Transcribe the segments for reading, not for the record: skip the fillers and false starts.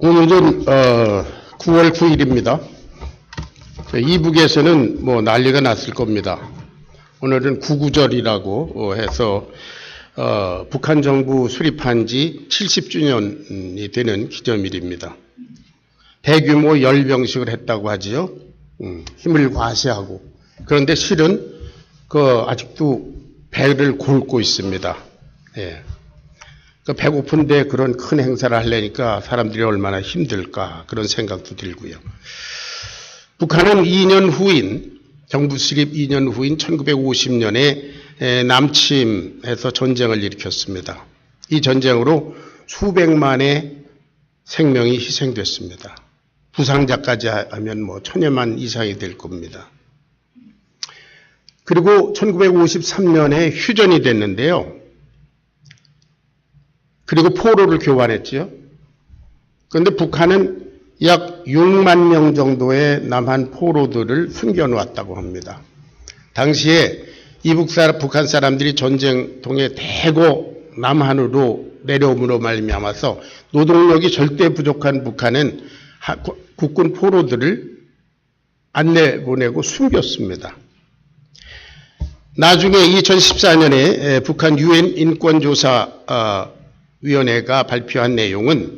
오늘은 9월 9일입니다. 이북에서는 뭐 난리가 났을 겁니다. 오늘은 구구절이라고 해서 북한 정부 수립한 지 70주년이 되는 기념일입니다. 대규모 열병식을 했다고 하지요. 힘을 과시하고. 그런데 실은 아직도 배를 곪고 있습니다. 예. 배고픈데 그런 큰 행사를 하려니까 사람들이 얼마나 힘들까 그런 생각도 들고요. 북한은 2년 후인 정부 수립 2년 후인 1950년에 남침해서 전쟁을 일으켰습니다. 이 전쟁으로 수백만의 생명이 희생됐습니다. 부상자까지 하면 뭐 1000여만 이상이 될 겁니다. 그리고 1953년에 휴전이 됐는데요. 그리고 포로를 교환했지요. 그런데 북한은 약 6만 명 정도의 남한 포로들을 숨겨놓았다고 합니다. 당시에 북한 사람들이 전쟁통에 대거 남한으로 내려옴으로 말미암아서 노동력이 절대 부족한 북한은 국군 포로들을 안 내보내고 숨겼습니다. 나중에 2014년에 북한 UN 인권조사 위원회가 발표한 내용은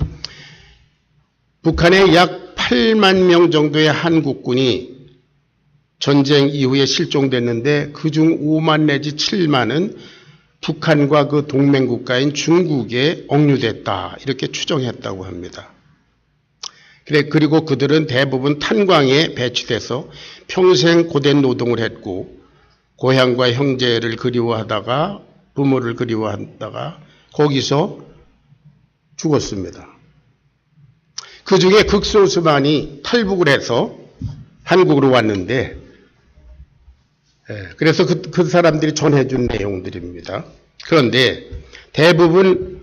북한의 약 8만 명 정도의 한국군이 전쟁 이후에 실종됐는데 그중 5만 내지 7만은 북한과 그 동맹국가인 중국에 억류됐다 이렇게 추정했다고 합니다. 그리고 그들은 대부분 탄광에 배치돼서 평생 고된 노동을 했고 고향과 형제를 그리워하다가 부모를 그리워하다가 거기서 죽었습니다. 그 중에 극소수만이 탈북을 해서 한국으로 왔는데, 그래서 그 사람들이 전해준 내용들입니다. 그런데 대부분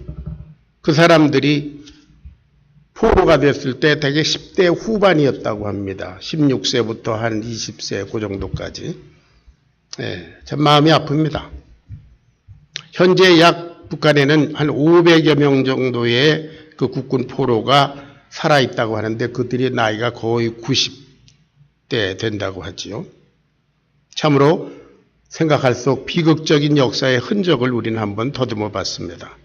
그 사람들이 포로가 됐을 때 대개 10대 후반이었다고 합니다. 16세부터 한 20세 그 정도까지. 참 마음이 아픕니다. 현재 북한에는 한 500여 명 정도의 그 국군 포로가 살아있다고 하는데 그들의 나이가 거의 90대 된다고 하지요. 참으로 생각할수록 비극적인 역사의 흔적을 우리는 한번 더듬어 봤습니다.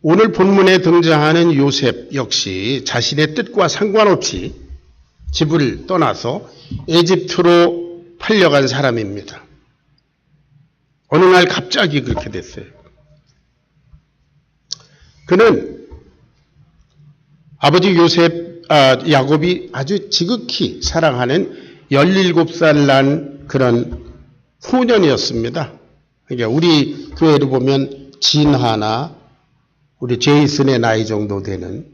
오늘 본문에 등장하는 요셉 역시 자신의 뜻과 상관없이 집을 떠나서 에집트로 팔려간 사람입니다. 어느 날 갑자기 그렇게 됐어요. 그는 아버지 야곱이 아주 지극히 사랑하는 17살 난 그런 소년이었습니다. 그러니까 우리 교회로 보면 진하나 우리 제이슨의 나이 정도 되는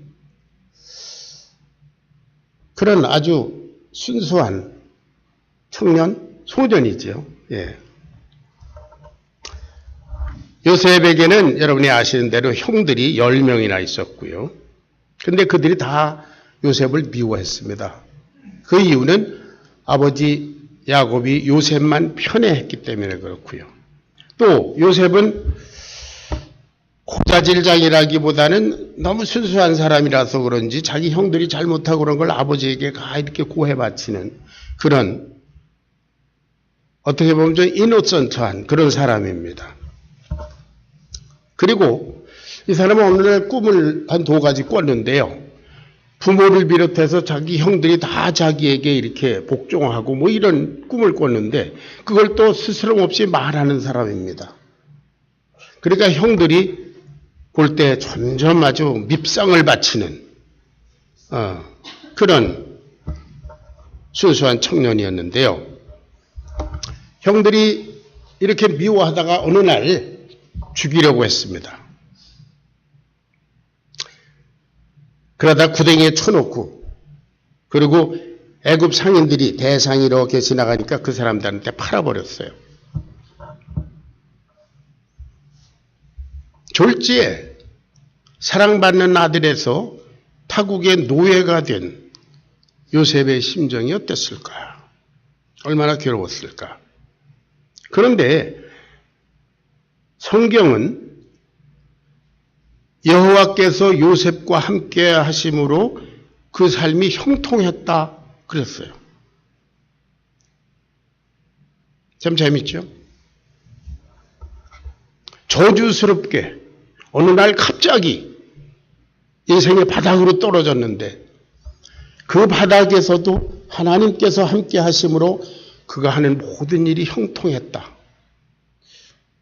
그런 아주 순수한 소년이죠. 예. 요셉에게는 여러분이 아시는 대로 형들이 10명이나 있었고요. 근데 그들이 다 요셉을 미워했습니다. 그 이유는 아버지 야곱이 요셉만 편애했기 때문에 그렇고요. 또 요셉은 고자질장이라기보다는 너무 순수한 사람이라서 그런지 자기 형들이 잘못하고 그런 걸 아버지에게 이렇게 고해 바치는 그런 어떻게 보면 좀 이노센트한 그런 사람입니다. 그리고 이 사람은 오늘날 꿈을 한 2가지 꿨는데요. 부모를 비롯해서 자기 형들이 다 자기에게 이렇게 복종하고 뭐 이런 꿈을 꿨는데 그걸 또 스스럼 없이 말하는 사람입니다. 그러니까 형들이 볼 때 점점 아주 밉상을 바치는 그런 순수한 청년이었는데요. 형들이 이렇게 미워하다가 어느 날 죽이려고 했습니다. 그러다 구덩이에 쳐놓고 그리고 애굽 상인들이 대상이 이렇게 지나가니까 그 사람들한테 팔아버렸어요. 졸지에 사랑받는 아들에서 타국의 노예가 된 요셉의 심정이 어땠을까? 얼마나 괴로웠을까? 그런데 성경은 여호와께서 요셉과 함께 하심으로 그 삶이 형통했다 그랬어요. 참 재밌죠? 저주스럽게 어느 날 갑자기 인생의 바닥으로 떨어졌는데 그 바닥에서도 하나님께서 함께 하심으로 그가 하는 모든 일이 형통했다.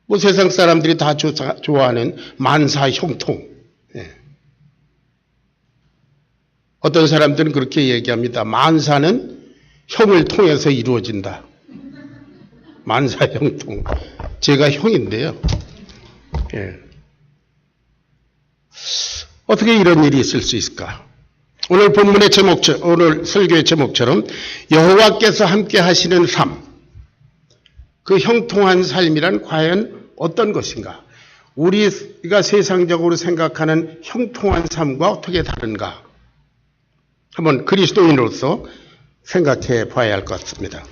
뭐 세상 사람들이 다 좋아하는 만사 형통. 예. 어떤 사람들은 그렇게 얘기합니다. 만사는 형을 통해서 이루어진다. 만사 형통. 제가 형인데요. 예. 어떻게 이런 일이 있을 수 있을까? 오늘 본문의 오늘 설교의 제목처럼 여호와께서 함께 하시는 삶, 그 형통한 삶이란 과연 어떤 것인가? 우리가 세상적으로 생각하는 형통한 삶과 어떻게 다른가? 한번 그리스도인으로서 생각해 봐야 할 것 같습니다.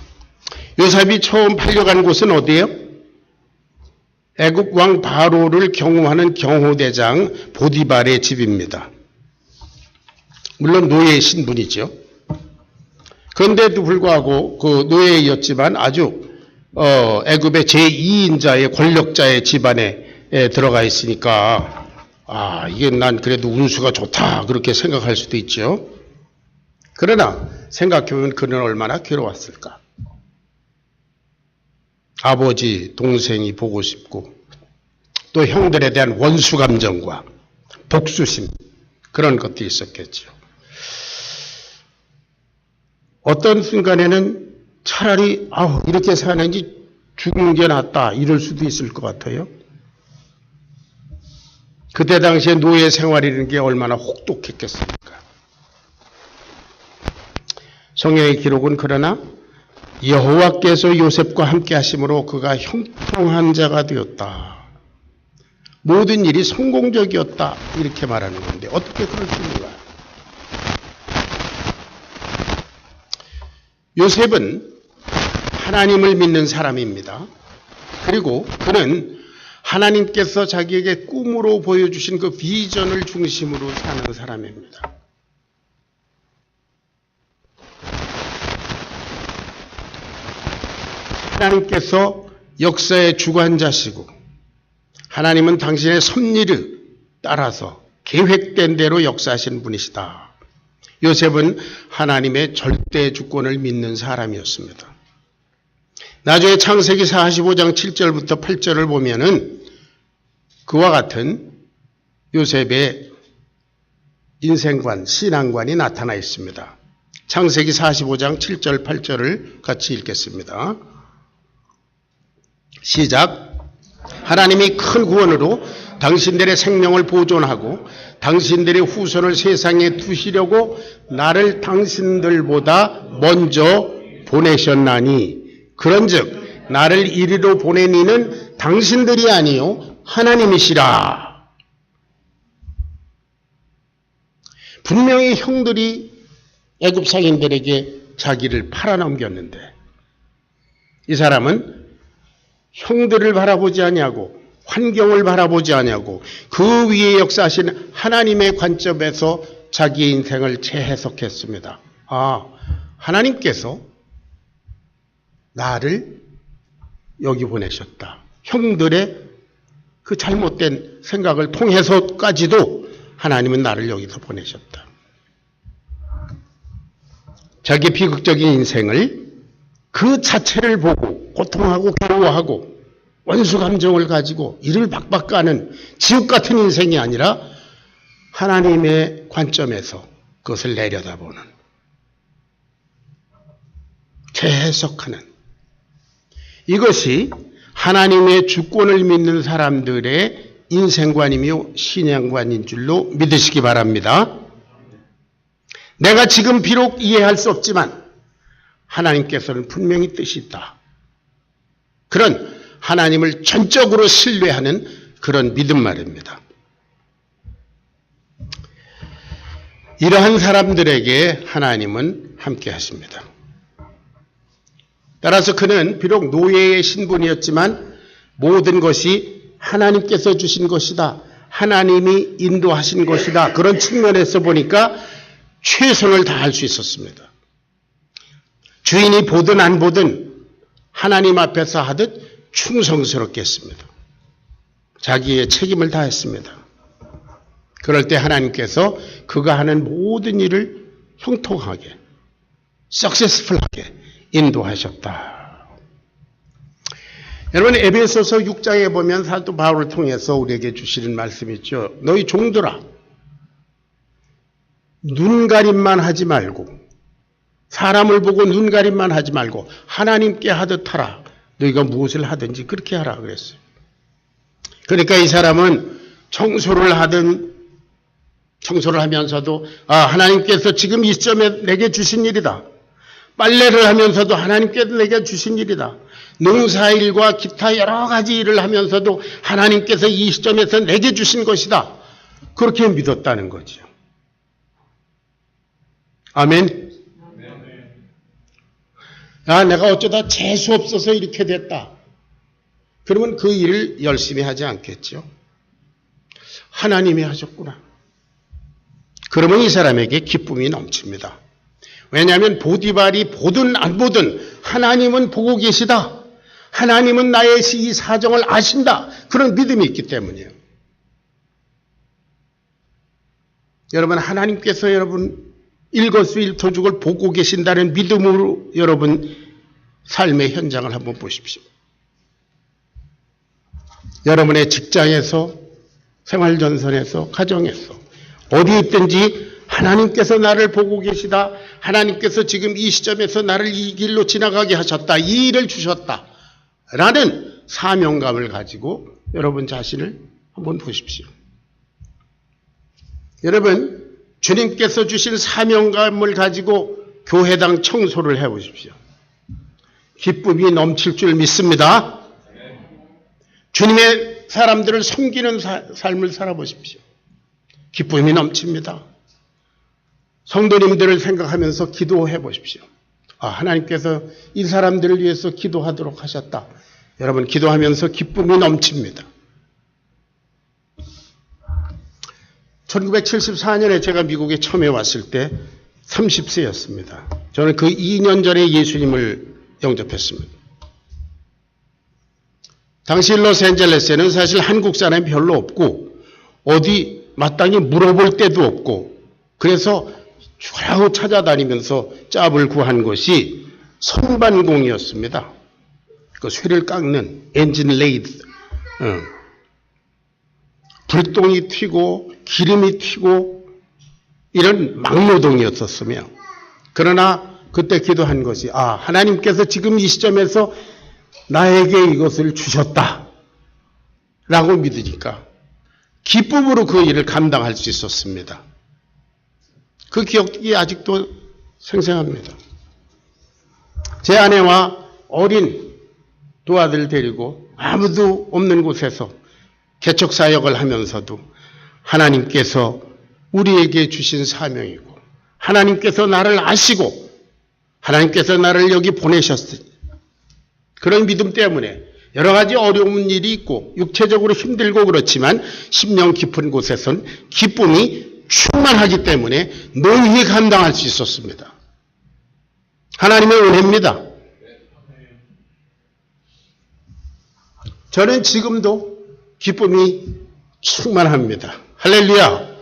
요셉이 처음 팔려간 곳은 어디예요? 애굽 왕 바로를 경호하는 경호대장 보디발의 집입니다. 물론 노예의 신분이죠. 그런데도 불구하고 그 노예였지만 아주 애굽의 제2인자의 권력자의 집안에 들어가 있으니까 이게 난 그래도 운수가 좋다 그렇게 생각할 수도 있죠. 그러나 생각해보면 그는 얼마나 괴로웠을까. 아버지, 동생이 보고 싶고 또 형들에 대한 원수 감정과 복수심 그런 것들이 있었겠죠. 어떤 순간에는 차라리 이렇게 사는지 죽는 게 낫다 이럴 수도 있을 것 같아요. 그때 당시에 노예 생활이라는 게 얼마나 혹독했겠습니까. 성경의 기록은 그러나 여호와께서 요셉과 함께 하심으로 그가 형통한 자가 되었다. 모든 일이 성공적이었다 이렇게 말하는 건데 어떻게 그럴 수 있는가. 요셉은 하나님을 믿는 사람입니다. 그리고 그는 하나님께서 자기에게 꿈으로 보여주신 그 비전을 중심으로 사는 사람입니다. 하나님께서 역사의 주관자시고 하나님은 당신의 섭리를 따라서 계획된 대로 역사하시는 분이시다. 요셉은 하나님의 절대 주권을 믿는 사람이었습니다. 나중에 창세기 45장 7절부터 8절을 보면은 그와 같은 요셉의 인생관, 신앙관이 나타나 있습니다. 창세기 45장 7절 8절을 같이 읽겠습니다. 시작. 하나님이 큰 구원으로 당신들의 생명을 보존하고 당신들의 후손을 세상에 두시려고 나를 당신들보다 먼저 보내셨나니 그런즉 나를 이리로 보낸 이는 당신들이 아니요 하나님이시라. 분명히 형들이 애굽 상인들에게 자기를 팔아넘겼는데 이 사람은 형들을 바라보지 아니하고 환경을 바라보지 아니하고 그 위에 역사하신 하나님의 관점에서 자기의 인생을 재해석했습니다. 하나님께서 나를 여기 보내셨다. 형들의 그 잘못된 생각을 통해서까지도 하나님은 나를 여기서 보내셨다. 자기 비극적인 인생을 그 자체를 보고 고통하고 괴로워하고 원수 감정을 가지고 이를 박박 가는 지옥 같은 인생이 아니라 하나님의 관점에서 그것을 내려다보는 재해석하는 이것이 하나님의 주권을 믿는 사람들의 인생관이며 신앙관인 줄로 믿으시기 바랍니다. 내가 지금 비록 이해할 수 없지만 하나님께서는 분명히 뜻이 있다. 그런 하나님을 전적으로 신뢰하는 그런 믿음 말입니다. 이러한 사람들에게 하나님은 함께 하십니다. 따라서 그는 비록 노예의 신분이었지만 모든 것이 하나님께서 주신 것이다. 하나님이 인도하신 것이다. 그런 측면에서 보니까 최선을 다할 수 있었습니다. 주인이 보든 안 보든 하나님 앞에서 하듯 충성스럽게 했습니다. 자기의 책임을 다했습니다. 그럴 때 하나님께서 그가 하는 모든 일을 형통하게, 석세스풀하게 인도하셨다. 여러분, 에베소서 6장에 보면 사도 바울을 통해서 우리에게 주시는 말씀이 있죠. 너희 종들아, 눈가림만 하지 말고, 사람을 보고 눈가림만 하지 말고 하나님께 하듯 하라. 너희가 무엇을 하든지 그렇게 하라 그랬어요. 그러니까 이 사람은 청소를 하면서도 하나님께서 지금 이 시점에 내게 주신 일이다. 빨래를 하면서도 하나님께서 내게 주신 일이다. 농사일과 기타 여러 가지 일을 하면서도 하나님께서 이 시점에서 내게 주신 것이다. 그렇게 믿었다는 거죠. 아멘. 내가 어쩌다 재수 없어서 이렇게 됐다. 그러면 그 일을 열심히 하지 않겠죠. 하나님이 하셨구나. 그러면 이 사람에게 기쁨이 넘칩니다. 왜냐하면 보디발이 보든 안 보든 하나님은 보고 계시다. 하나님은 나의 이 사정을 아신다. 그런 믿음이 있기 때문이에요. 여러분, 하나님께서 여러분 일거수일투족을 보고 계신다는 믿음으로 여러분 삶의 현장을 한번 보십시오. 여러분의 직장에서, 생활전선에서, 가정에서 어디 있든지 하나님께서 나를 보고 계시다. 하나님께서 지금 이 시점에서 나를 이 길로 지나가게 하셨다. 이 일을 주셨다. 라는 사명감을 가지고 여러분 자신을 한번 보십시오. 여러분, 주님께서 주신 사명감을 가지고 교회당 청소를 해보십시오. 기쁨이 넘칠 줄 믿습니다. 주님의 사람들을 섬기는 삶을 살아보십시오. 기쁨이 넘칩니다. 성도님들을 생각하면서 기도해 보십시오. 하나님께서 이 사람들을 위해서 기도하도록 하셨다. 여러분, 기도하면서 기쁨이 넘칩니다. 1974년에 제가 미국에 처음에 왔을 때 30세였습니다. 저는 그 2년 전에 예수님을 영접했습니다. 당시 로스앤젤레스에는 사실 한국 사람이 별로 없고 어디 마땅히 물어볼 데도 없고 그래서 좌우 찾아다니면서 짭을 구한 것이 선반공이었습니다. 그 쇠를 깎는 엔진 레이드. 불똥이 튀고 기름이 튀고 이런 막노동이었었으며 그러나 그때 기도한 것이 하나님께서 지금 이 시점에서 나에게 이것을 주셨다 라고 믿으니까 기쁨으로 그 일을 감당할 수 있었습니다. 그 기억이 아직도 생생합니다. 제 아내와 어린 두 아들 데리고 아무도 없는 곳에서 개척사역을 하면서도 하나님께서 우리에게 주신 사명이고 하나님께서 나를 아시고 하나님께서 나를 여기 보내셨으니 그런 믿음 때문에 여러 가지 어려운 일이 있고 육체적으로 힘들고 그렇지만 심령 깊은 곳에선 기쁨이 충만하기 때문에 노후히 감당할 수 있었습니다. 하나님의 은혜입니다. 저는 지금도 기쁨이 충만합니다. 할렐루야.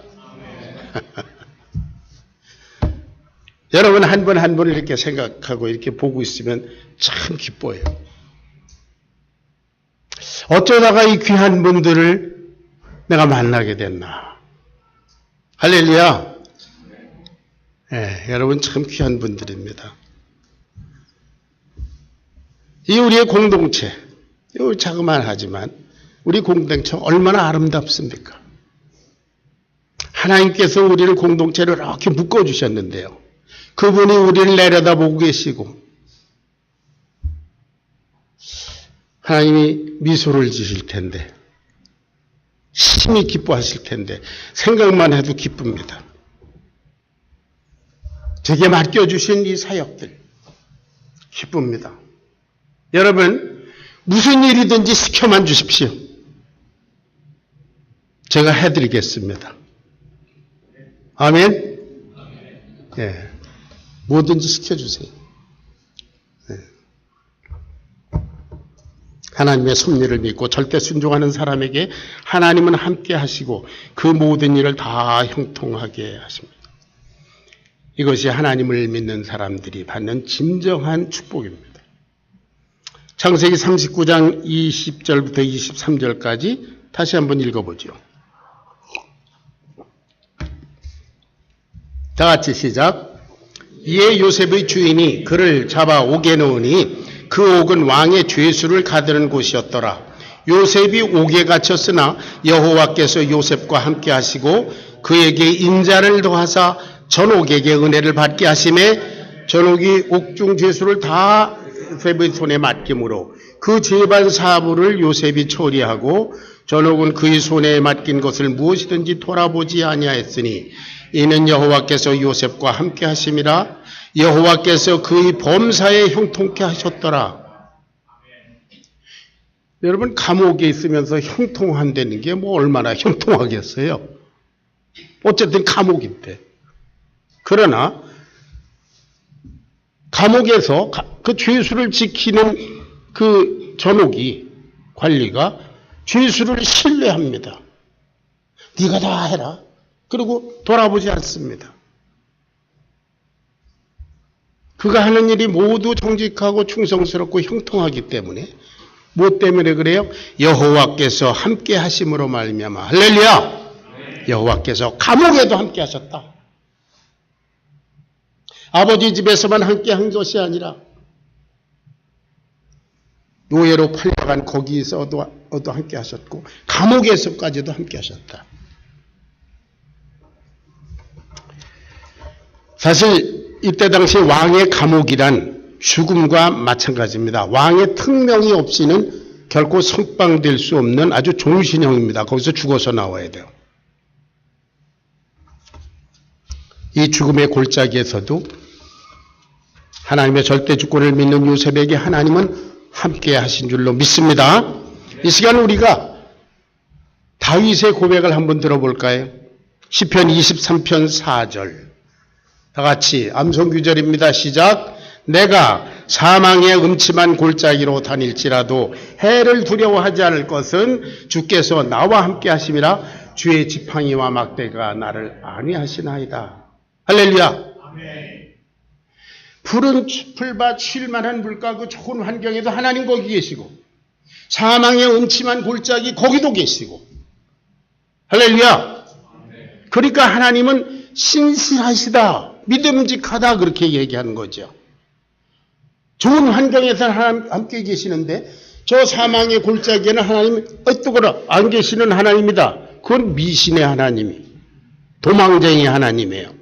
여러분 한 번 한 번 이렇게 생각하고 이렇게 보고 있으면 참 기뻐요. 어쩌다가 이 귀한 분들을 내가 만나게 됐나. 할렐루야. 네, 여러분 참 귀한 분들입니다. 이 우리의 공동체, 자그마하지만 우리 공동체 얼마나 아름답습니까? 하나님께서 우리를 공동체를 이렇게 묶어주셨는데요. 그분이 우리를 내려다보고 계시고 하나님이 미소를 지실 텐데 심히 기뻐하실 텐데 생각만 해도 기쁩니다. 제게 맡겨주신 이 사역들 기쁩니다. 여러분 무슨 일이든지 시켜만 주십시오. 제가 해드리겠습니다. 아멘? 예. 뭐든지 시켜주세요. 예. 하나님의 섭리를 믿고 절대 순종하는 사람에게 하나님은 함께 하시고 그 모든 일을 다 형통하게 하십니다. 이것이 하나님을 믿는 사람들이 받는 진정한 축복입니다. 창세기 39장 20절부터 23절까지 다시 한번 읽어보죠. 다 같이 시작. 이에 요셉의 주인이 그를 잡아 옥에 넣으니 그 옥은 왕의 죄수를 가두는 곳이었더라. 요셉이 옥에 갇혔으나 여호와께서 요셉과 함께 하시고 그에게 인자를 더하사 전옥에게 은혜를 받게 하심에 전옥이 옥중 죄수를 다 요셉의 손에 맡김으로 그 재반 사부를 요셉이 처리하고 전옥은 그의 손에 맡긴 것을 무엇이든지 돌아보지 아니하였으니 이는 여호와께서 요셉과 함께 하심이라. 여호와께서 그의 범사에 형통케 하셨더라. 여러분, 감옥에 있으면서 형통한다는 게 뭐 얼마나 형통하겠어요? 어쨌든 감옥인데. 그러나 감옥에서 그 죄수를 지키는 그 전옥이 관리가 죄수를 신뢰합니다. 네가 다 해라. 그리고 돌아보지 않습니다. 그가 하는 일이 모두 정직하고 충성스럽고 형통하기 때문에 무엇 때문에 그래요? 여호와께서 함께 하심으로 말미암아. 할렐루야. 여호와께서 감옥에도 함께 하셨다. 아버지 집에서만 함께 한 것이 아니라 노예로 팔려간 거기서도 함께 하셨고 감옥에서까지도 함께 하셨다. 사실 이때 당시 왕의 감옥이란 죽음과 마찬가지입니다. 왕의 특명이 없이는 결코 석방될 수 없는 아주 종신형입니다. 거기서 죽어서 나와야 돼요. 이 죽음의 골짜기에서도 하나님의 절대 주권을 믿는 요셉에게 하나님은 함께 하신 줄로 믿습니다. 이 시간 우리가 다윗의 고백을 한번 들어볼까요? 시편 23편 4절. 다 같이 암송규절입니다. 시작. 내가 사망의 음침한 골짜기로 다닐지라도 해를 두려워하지 않을 것은 주께서 나와 함께 하심이라. 주의 지팡이와 막대가 나를 안위하시나이다. 할렐루야. 아멘. 푸른 풀밭 쉴만한 물가 그 좋은 환경에도 하나님 거기 계시고 사망의 음침한 골짜기 거기도 계시고. 할렐루야. 그러니까 하나님은 신실하시다, 믿음직하다 그렇게 얘기하는 거죠. 좋은 환경에서 하나님 함께 계시는데 저 사망의 골짜기에는 하나님이 어떠거라 안 계시는 하나님이다. 그건 미신의 하나님이, 도망쟁이 하나님이에요.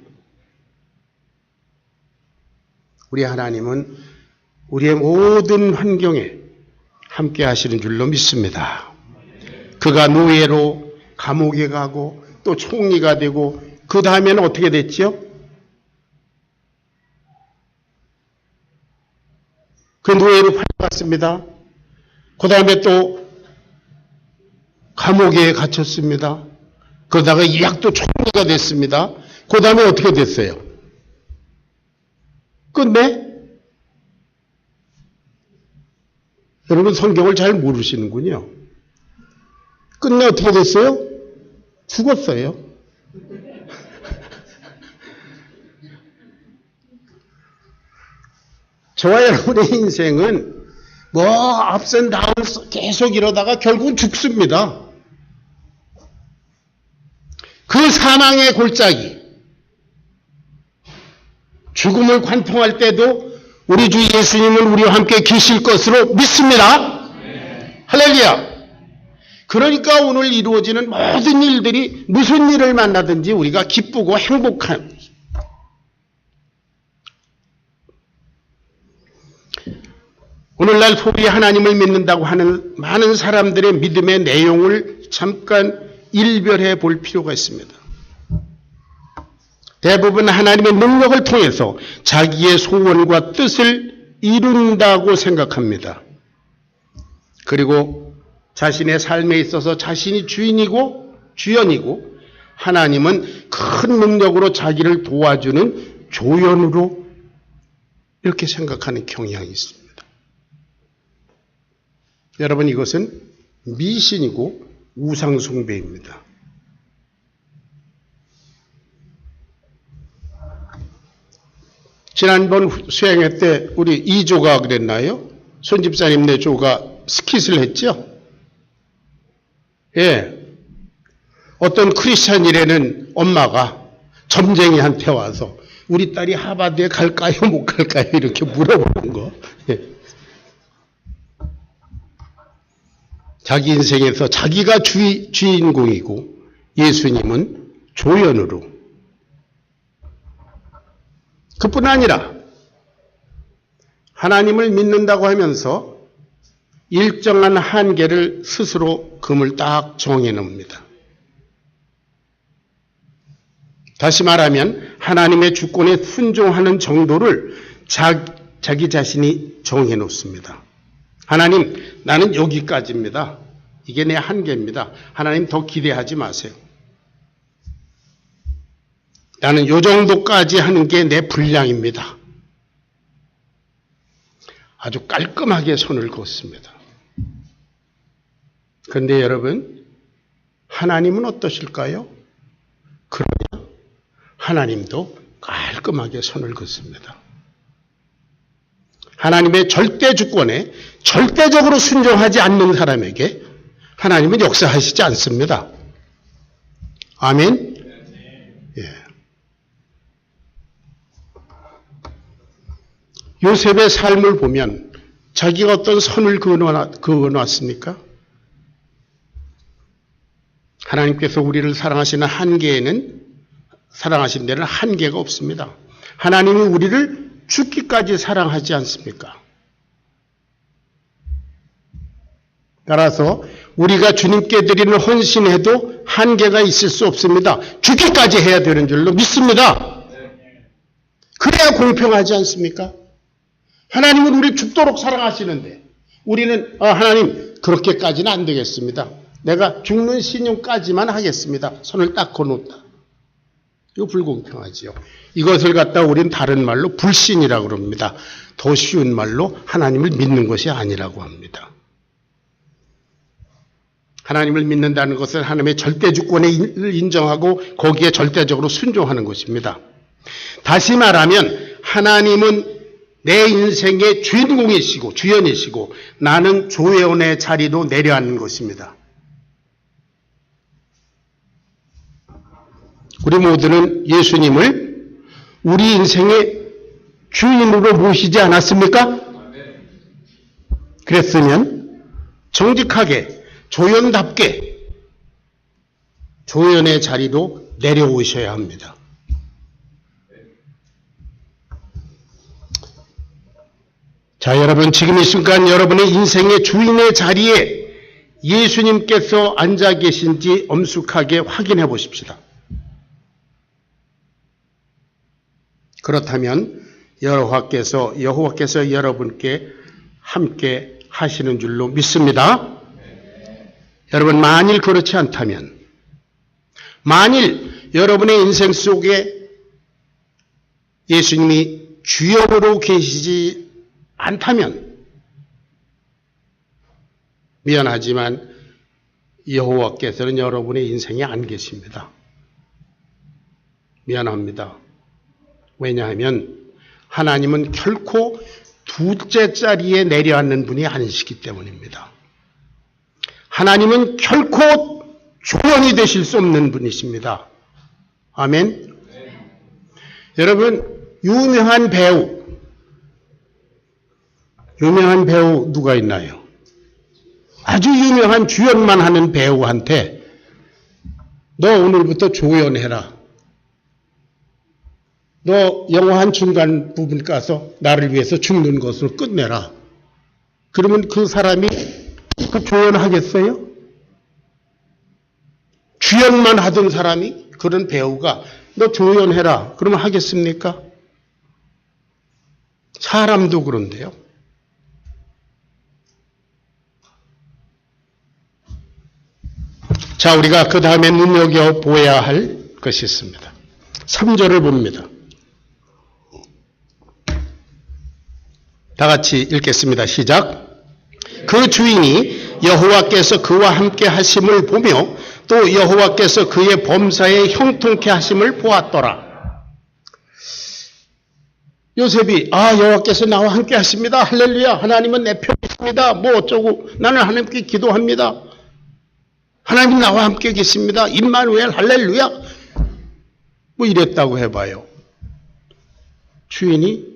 우리 하나님은 우리의 모든 환경에 함께 하시는 줄로 믿습니다. 그가 노예로 감옥에 가고 또 총리가 되고 그 다음에는 어떻게 됐죠? 그 노예로 팔려갔습니다. 그 다음에 또 감옥에 갇혔습니다. 그러다가 또 총리가 됐습니다. 그 다음에 어떻게 됐어요? 끝내? 여러분 성경을 잘 모르시는군요. 끝내 어떻게 됐어요? 죽었어요. 저와 여러분의 인생은 뭐 ups and downs 계속 이러다가 결국은 죽습니다. 그 사망의 골짜기, 죽음을 관통할 때도 우리 주 예수님은 우리와 함께 계실 것으로 믿습니다. 네. 할렐루야. 그러니까 오늘 이루어지는 모든 일들이 무슨 일을 만나든지 우리가 기쁘고 행복한, 오늘날 소위 하나님을 믿는다고 하는 많은 사람들의 믿음의 내용을 잠깐 일별해 볼 필요가 있습니다. 대부분 하나님의 능력을 통해서 자기의 소원과 뜻을 이룬다고 생각합니다. 그리고 자신의 삶에 있어서 자신이 주인이고 주연이고 하나님은 큰 능력으로 자기를 도와주는 조연으로 이렇게 생각하는 경향이 있습니다. 여러분, 이것은 미신이고 우상숭배입니다. 지난번 수행회 때 우리 이조가 그랬나요? 손집사님네 조가 스킷을 했죠? 예. 어떤 크리스찬이라는 엄마가 점쟁이한테 와서 우리 딸이 하버드에 갈까요? 못 갈까요? 이렇게 물어보는 거. 예. 자기 인생에서 자기가 주인공이고 예수님은 조연으로. 그뿐 아니라 하나님을 믿는다고 하면서 일정한 한계를 스스로 금을 딱 정해놓습니다. 다시 말하면 하나님의 주권에 순종하는 정도를 자기 자신이 정해놓습니다. 하나님, 나는 여기까지입니다. 이게 내 한계입니다. 하나님, 더 기대하지 마세요. 나는 요 정도까지 하는 게 내 분량입니다. 아주 깔끔하게 선을 그었습니다. 그런데 여러분, 하나님은 어떠실까요? 그러나 하나님도 깔끔하게 선을 긋습니다. 하나님의 절대 주권에 절대적으로 순종하지 않는 사람에게 하나님은 역사하시지 않습니다. 아멘? 예. 요셉의 삶을 보면 자기가 어떤 선을 그어놨습니까? 하나님께서 우리를 사랑하시는 사랑하신 데는 한계가 없습니다. 하나님이 우리를 죽기까지 사랑하지 않습니까? 따라서 우리가 주님께 드리는 헌신에도 한계가 있을 수 없습니다. 죽기까지 해야 되는 줄로 믿습니다. 그래야 공평하지 않습니까? 하나님은 우리 죽도록 사랑하시는데 우리는 하나님 그렇게까지는 안 되겠습니다. 내가 죽는 신용까지만 하겠습니다. 손을 딱 거놓다. 이거 불공평하지요. 이것을 갖다 우린 다른 말로 불신이라고 그럽니다. 더 쉬운 말로 하나님을 믿는 것이 아니라고 합니다. 하나님을 믿는다는 것은 하나님의 절대 주권을 인정하고 거기에 절대적으로 순종하는 것입니다. 다시 말하면 하나님은 내 인생의 주인공이시고 주연이시고 나는 조연의 자리로 내려앉는 것입니다. 우리 모두는 예수님을 우리 인생의 주인으로 모시지 않았습니까? 그랬으면 정직하게 조연답게 조연의 자리로 내려오셔야 합니다. 자, 여러분, 지금 이 순간 여러분의 인생의 주인의 자리에 예수님께서 앉아 계신지 엄숙하게 확인해 보십시다. 그렇다면 여호와께서 여러분께 함께 하시는 줄로 믿습니다. 여러분, 만일 그렇지 않다면, 만일 여러분의 인생 속에 예수님이 주역으로 계시지 않다면 미안하지만 여호와께서는 여러분의 인생에 안 계십니다. 미안합니다. 왜냐하면 하나님은 결코 둘째 자리에 내려앉는 분이 아니시기 때문입니다. 하나님은 결코 조연이 되실 수 없는 분이십니다. 아멘. 여러분, 유명한 배우 누가 있나요? 아주 유명한 주연만 하는 배우한테 너 오늘부터 조연해라. 너 영화 한 중간 부분 가서 나를 위해서 죽는 것으로 끝내라. 그러면 그 사람이 그 조연하겠어요? 주연만 하던 사람이, 그런 배우가 너 조연해라. 그러면 하겠습니까? 사람도 그런데요. 자, 우리가 그 다음에 눈여겨보아야 할 것이 있습니다. 3절을 봅니다. 다 같이 읽겠습니다. 시작. 그 주인이 여호와께서 그와 함께 하심을 보며 또 여호와께서 그의 범사에 형통케 하심을 보았더라. 요셉이 여호와께서 나와 함께 하십니다. 할렐루야. 하나님은 내 편에 있습니다. 뭐 어쩌고 나는 하나님께 기도합니다. 하나님 나와 함께 계십니다. 임마누엘 할렐루야. 뭐 이랬다고 해봐요. 주인이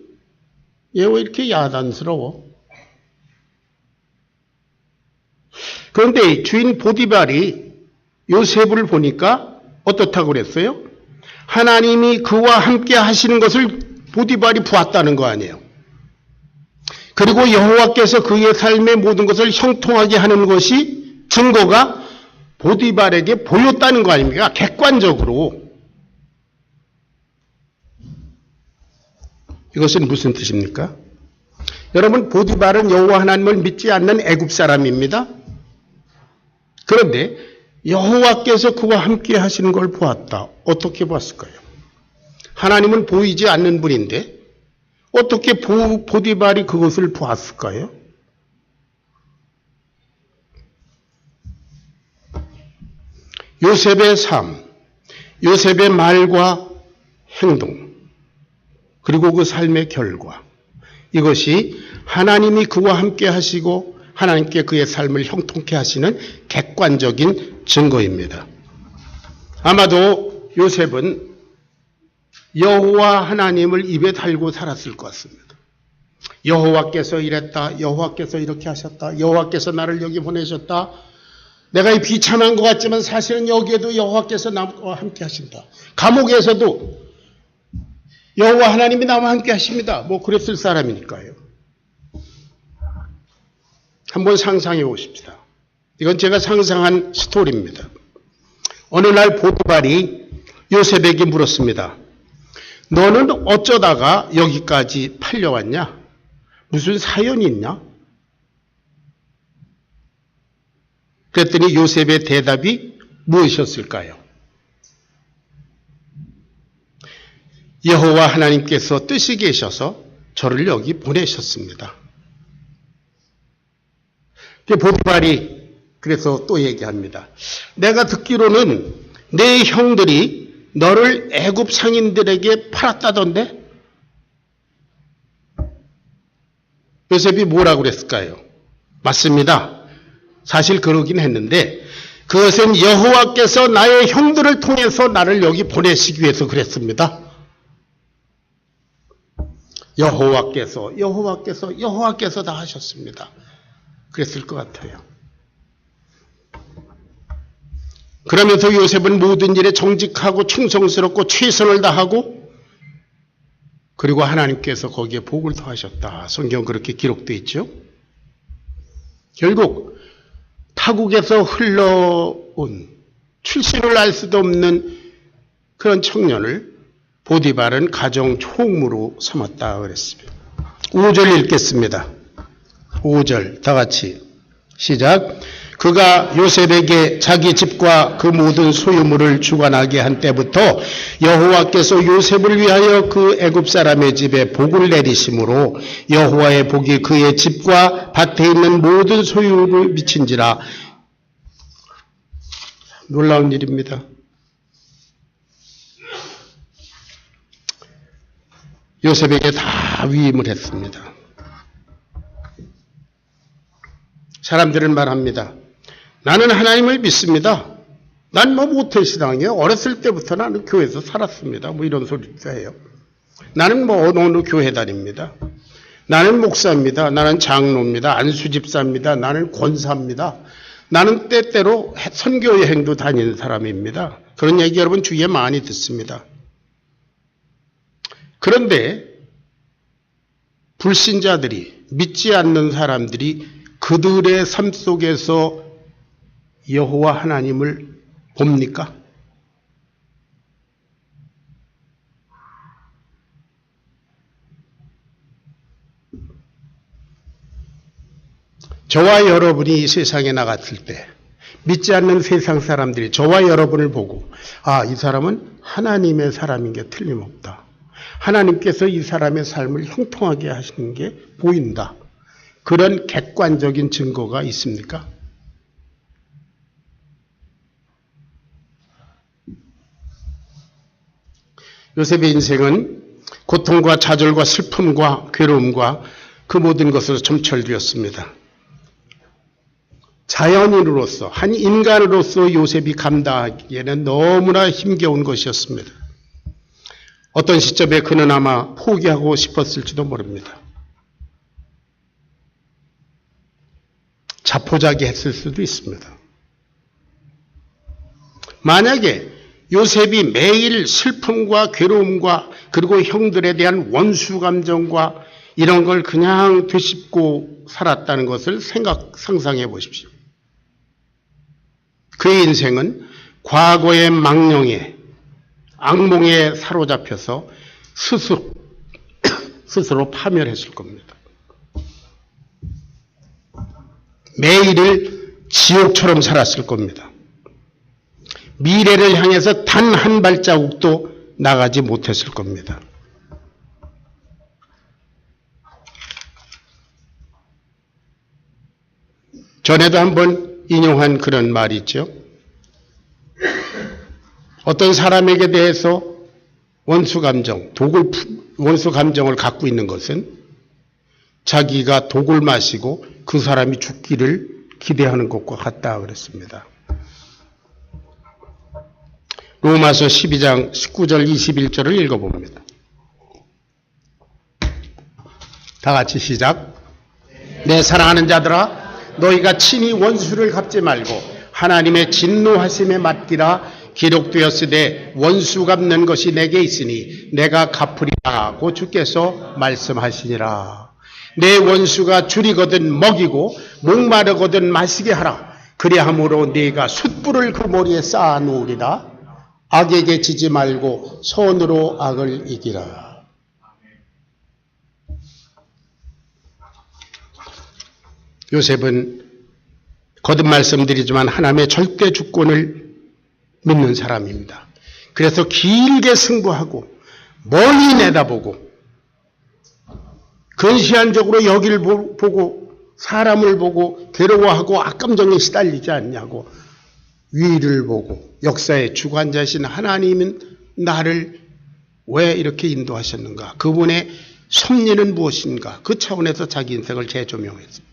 얘 왜 이렇게 야단스러워? 그런데 주인 보디발이 요셉을 보니까 어떻다고 그랬어요? 하나님이 그와 함께 하시는 것을 보디발이 보았다는 거 아니에요. 그리고 여호와께서 그의 삶의 모든 것을 형통하게 하는 것이 증거가 보디발에게 보였다는 거 아닙니까? 객관적으로. 이것은 무슨 뜻입니까? 여러분, 보디발은 여호와 하나님을 믿지 않는 애굽 사람입니다. 그런데 여호와께서 그와 함께 하시는 걸 보았다. 어떻게 봤을까요? 하나님은 보이지 않는 분인데 어떻게 보디발이 그것을 보았을까요? 요셉의 삶, 요셉의 말과 행동, 그리고 그 삶의 결과, 이것이 하나님이 그와 함께 하시고 하나님께 그의 삶을 형통케 하시는 객관적인 증거입니다. 아마도 요셉은 여호와 하나님을 입에 달고 살았을 것 같습니다. 여호와께서 이랬다. 여호와께서 이렇게 하셨다. 여호와께서 나를 여기 보내셨다. 내가 이 비참한 것 같지만 사실은 여기에도 여호와께서 나와 함께 하신다. 감옥에서도 여호와 하나님이 나와 함께 하십니다. 뭐 그랬을 사람이니까요. 한번 상상해 보십시다. 이건 제가 상상한 스토리입니다. 어느 날 보디발이 요셉에게 물었습니다. 너는 어쩌다가 여기까지 팔려왔냐? 무슨 사연이 있냐? 그랬더니 요셉의 대답이 무엇이었을까요? 여호와 하나님께서 뜻이 계셔서 저를 여기 보내셨습니다. 보디발이 그래서 또 얘기합니다. 내가 듣기로는 내 형들이 너를 애굽 상인들에게 팔았다던데? 요셉이 뭐라고 그랬을까요? 맞습니다. 사실 그러긴 했는데 그것은 여호와께서 나의 형들을 통해서 나를 여기 보내시기 위해서 그랬습니다. 여호와께서 다 하셨습니다. 그랬을 것 같아요. 그러면서 요셉은 모든 일에 정직하고 충성스럽고 최선을 다하고 그리고 하나님께서 거기에 복을 더하셨다. 성경 그렇게 기록되어 있죠. 결국 타국에서 흘러온 출신을 알 수도 없는 그런 청년을 보디발은 가정 총무로 삼았다 그랬습니다. 5절 읽겠습니다. 5절 다 같이 시작. 그가 요셉에게 자기 집과 그 모든 소유물을 주관하게 한 때부터 여호와께서 요셉을 위하여 그 애굽 사람의 집에 복을 내리심으로 여호와의 복이 그의 집과 밭에 있는 모든 소유를 미친지라. 놀라운 일입니다. 요셉에게 다 위임을 했습니다. 사람들은 말합니다. 나는 하나님을 믿습니다. 난 뭐 모태신앙이에요. 어렸을 때부터 나는 교회에서 살았습니다. 뭐 이런 소리도 해요. 나는 뭐 어느 교회 다닙니다. 나는 목사입니다. 나는 장로입니다. 안수집사입니다. 나는 권사입니다. 나는 때때로 선교 여행도 다니는 사람입니다. 그런 얘기 여러분 주위에 많이 듣습니다. 그런데 불신자들이 믿지 않는 사람들이 그들의 삶 속에서 여호와 하나님을 봅니까? 저와 여러분이 이 세상에 나갔을 때 믿지 않는 세상 사람들이 저와 여러분을 보고 아, 이 사람은 하나님의 사람인 게 틀림없다. 하나님께서 이 사람의 삶을 형통하게 하시는 게 보인다. 그런 객관적인 증거가 있습니까? 요셉의 인생은 고통과 좌절과 슬픔과 괴로움과 그 모든 것으로 점철되었습니다. 자연인으로서, 한 인간으로서 요셉이 감당하기에는 너무나 힘겨운 것이었습니다. 어떤 시점에 그는 아마 포기하고 싶었을지도 모릅니다. 자포자기했을 수도 있습니다. 만약에 요셉이 매일 슬픔과 괴로움과 그리고 형들에 대한 원수 감정과 이런 걸 그냥 되씹고 살았다는 것을 상상해 보십시오. 그의 인생은 과거의 망령에, 악몽에 사로잡혀서 스스로 파멸했을 겁니다. 매일을 지옥처럼 살았을 겁니다. 미래를 향해서 단 한 발자국도 나가지 못했을 겁니다. 전에도 한번 인용한 그런 말이 있죠. 어떤 사람에게 대해서 원수 감정을 갖고 있는 것은 자기가 독을 마시고 그 사람이 죽기를 기대하는 것과 같다 그랬습니다. 로마서 12장 19절 21절을 읽어봅니다. 다 같이 시작. 내 사랑하는 자들아, 너희가 친히 원수를 갚지 말고 하나님의 진노하심에 맡기라. 기록되었으되 원수 갚는 것이 내게 있으니 내가 갚으리라 하고 주께서 말씀하시니라. 내 원수가 줄이거든 먹이고 목마르거든 마시게 하라. 그리함으로 네가 숯불을 그 머리에 쌓아 놓으리라. 악에게 지지 말고 선으로 악을 이기라. 요셉은 거듭 말씀드리지만 하나님의 절대 주권을 믿는 사람입니다. 그래서 길게 승부하고 멀리 내다보고 근시안적으로 여기를 보고 사람을 보고 괴로워하고 악감정에 시달리지 않냐고 위를 보고 역사의 주관자이신 하나님은 나를 왜 이렇게 인도하셨는가? 그분의 섭리는 무엇인가? 그 차원에서 자기 인생을 재조명했습니다.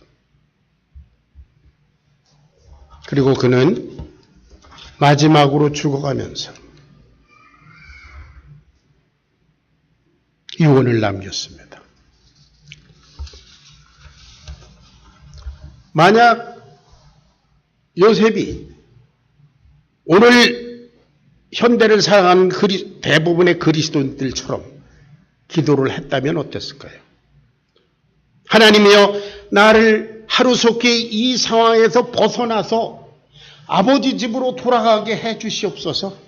그리고 그는 마지막으로 죽어가면서 유언을 남겼습니다. 만약 요셉이 오늘 현대를 살아가는 대부분의 그리스도인들처럼 기도를 했다면 어땠을까요? 하나님이여, 나를 하루속히 이 상황에서 벗어나서 아버지 집으로 돌아가게 해 주시옵소서.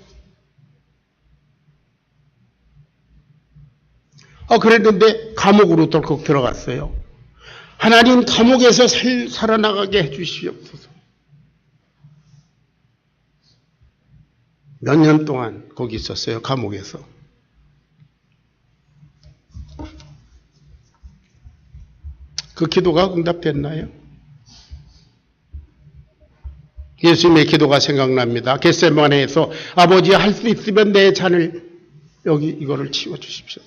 그랬는데 감옥으로 덜컥 들어갔어요. 하나님, 감옥에서 살아나가게 해 주시옵소서. 몇 년 동안 거기 있었어요, 감옥에서. 그 기도가 응답됐나요? 예수님의 기도가 생각납니다. 겟세마네에서 아버지, 할 수 있으면 내 잔을 이거를 치워주십시오.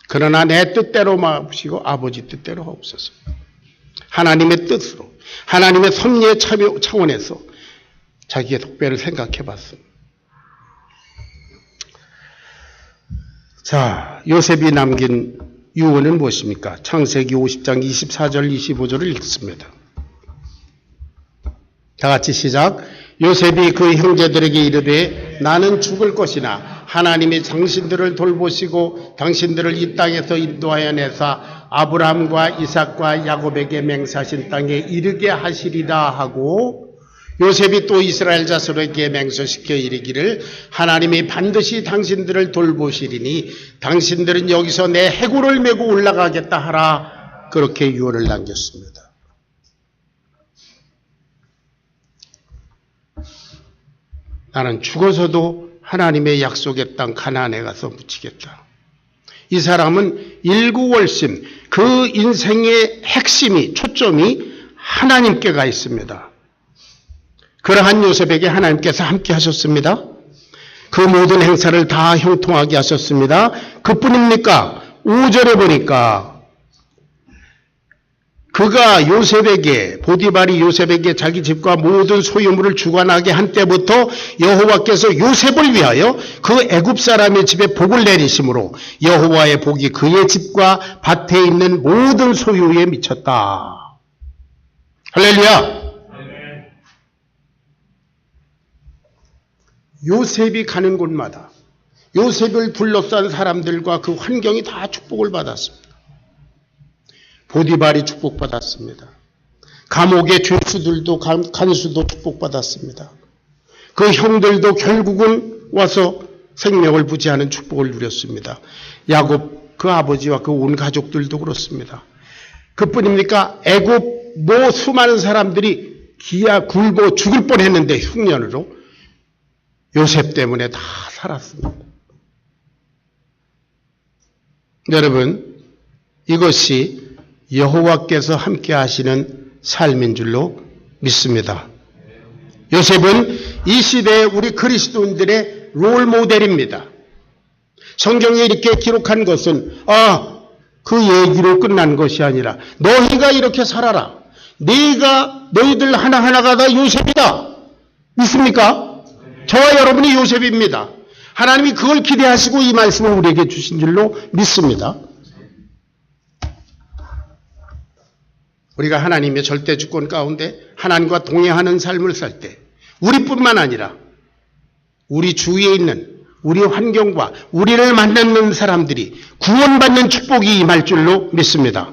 그러나 내 뜻대로 마시고 아버지 뜻대로 하옵소서. 하나님의 뜻으로, 하나님의 섭리의 차원에서 자기의 독배를 생각해 봤습니다. 자, 요셉이 남긴 유언은 무엇입니까? 창세기 50장 24절 25절을 읽습니다. 다 같이 시작. 요셉이 그 형제들에게 이르되 나는 죽을 것이나 하나님이 당신들을 돌보시고 당신들을 이 땅에서 인도하여 내사 아브라함과 이삭과 야곱에게 맹세하신 땅에 이르게 하시리라 하고, 요셉이 또 이스라엘 자손에게 맹세시켜 이르기를 하나님이 반드시 당신들을 돌보시리니 당신들은 여기서 내 해골을 메고 올라가겠다 하라. 그렇게 유언을 남겼습니다. 나는 죽어서도 하나님의 약속의 땅 가나안에 가서 묻히겠다. 이 사람은 일구월심, 그 인생의 핵심이, 초점이 하나님께가 있습니다. 그러한 요셉에게 하나님께서 함께 하셨습니다. 그 모든 행사를 다 형통하게 하셨습니다. 그뿐입니까? 5절에 보니까 그가 요셉에게, 보디발이 요셉에게 자기 집과 모든 소유물을 주관하게 한 때부터 여호와께서 요셉을 위하여 그 애굽 사람의 집에 복을 내리심으로 여호와의 복이 그의 집과 밭에 있는 모든 소유에 미쳤다. 할렐루야. 요셉이 가는 곳마다 요셉을 둘러싼 사람들과 그 환경이 다 축복을 받았습니다. 보디발이 축복받았습니다. 감옥의 죄수들도 간수도 축복받았습니다. 그 형들도 결국은 와서 생명을 부지하는 축복을 누렸습니다. 야곱 그 아버지와 그 온 가족들도 그렇습니다. 그뿐입니까? 애굽 수많은 사람들이 기아 굶어 죽을 뻔했는데 흉년으로 요셉 때문에 다 살았습니다. 여러분, 이것이 여호와께서 함께 하시는 삶인 줄로 믿습니다. 요셉은 이 시대의 우리 그리스도인들의 롤 모델입니다. 성경에 이렇게 기록한 것은 그 얘기로 끝난 것이 아니라 너희가 이렇게 살아라. 너희들 하나하나가 다 요셉이다. 믿습니까? 저와 여러분이 요셉입니다. 하나님이 그걸 기대하시고 이 말씀을 우리에게 주신 줄로 믿습니다. 우리가 하나님의 절대 주권 가운데 하나님과 동행하는 삶을 살 때 우리뿐만 아니라 우리 주위에 있는 우리 환경과 우리를 만나는 사람들이 구원받는 축복이 임할 줄로 믿습니다.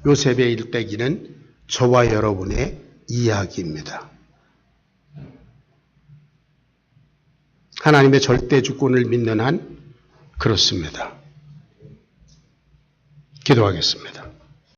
요셉의 일대기는 저와 여러분의 이야기입니다. 하나님의 절대 주권을 믿는 한 그렇습니다. 기도하겠습니다.